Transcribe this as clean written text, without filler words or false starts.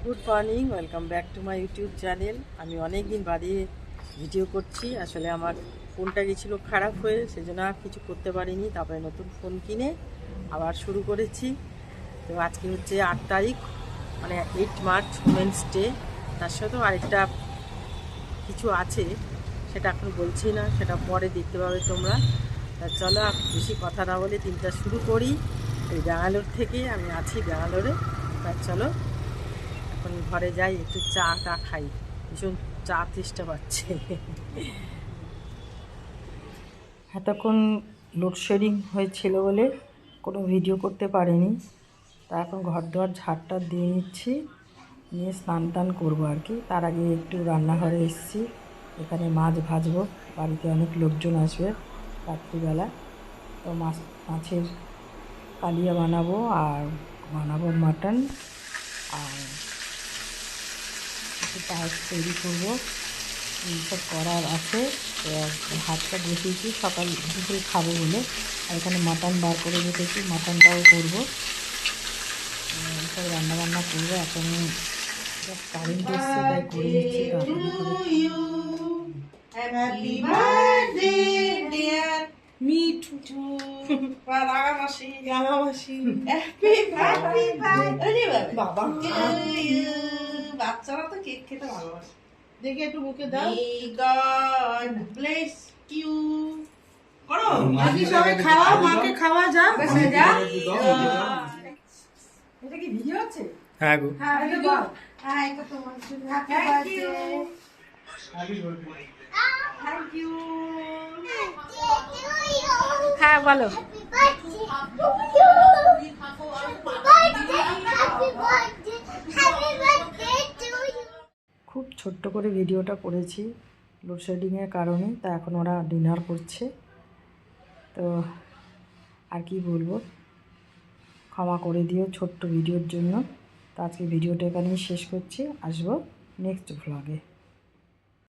Good morning, welcome back to my YouTube channel. আমি অনেক দিন বাদে ভিডিও করছি। আসলে আমার ফোনটা গেছিলো খারাপ হয়ে, সেজন্য আর কিছু করতে পারিনি। তারপরে নতুন ফোন কিনে আবার শুরু করেছি। তো আজকে হচ্ছে 8 তারিখ, মানে 8 মার্চ, উমেন্স ডে। তার সাথেও আরেকটা কিছু আছে, সেটা এখন বলছি না, সেটা পরে দেখতে পাবে তোমরা। তা চলো বেশি কথা না বলে দিনটা শুরু করি। এই ব্যাঙ্গালোর থেকে আমি আছি ব্যাঙ্গালোরে। তা চলো এখন ঘরে যাই, একটু চা খাই। ভীষণ চা তেষ্টা পাচ্ছে। এতক্ষণ লোডশেডিং হয়েছিল বলে কোনো ভিডিও করতে পারিনি। তা এখন ঘর দুয়ার ঝাড়টা দিয়ে নিচ্ছি, নিয়ে স্নান টান করবো আর কি। তার আগে একটু রান্নাঘরে এসেছি, এখানে মাছ ভাজবো। বাড়িতে অনেক লোকজন আসবে রাত্রিবেলা। তো মাছের কালিয়া বানাবো, আর বানাবো মাটন, আর একটু পায়েস তৈরি করবো। এইসব করার আছে। তো ভাতটা বসিয়েছি সকাল দুপুরে খাবো বলে, আর এখানে মাটন বার করে রেখেছি, মাটনটাও করবো। এইসব রান্নাবান্না করবো। এখন কারেন্ট এসছে, তাই করে নিচ্ছি তাড়াতাড়ি করে। Happy birthday, dear me too. Ragamashi. Happy birthday, বাবা to you. বাচ্চারা তো কেক খেতে ভালোবাসে। দেখে একটু মুখে দাও। May God bless you. করো। আজকে সবাই খাওয়া, মাকে খাওয়া যা। এটা কি ভিডিও আছে? হ্যাঁ গো। হ্যাঁ ভিডিও। হ্যাঁ এটা তোমার জন্য। Happy birthday. Thank you. হ্যাঁ বলো। খুব ছোট্ট করে ভিডিওটা করেছি লোডশেডিংয়ের কারণে। তা এখন ওরা ডিনার করছে। তো আর কি বলবো, ক্ষমা করে দিও ছোট্ট ভিডিওর জন্য। তো আজকে ভিডিওটা এখানেই শেষ করছি। আসবো নেক্সট ভ্লগে।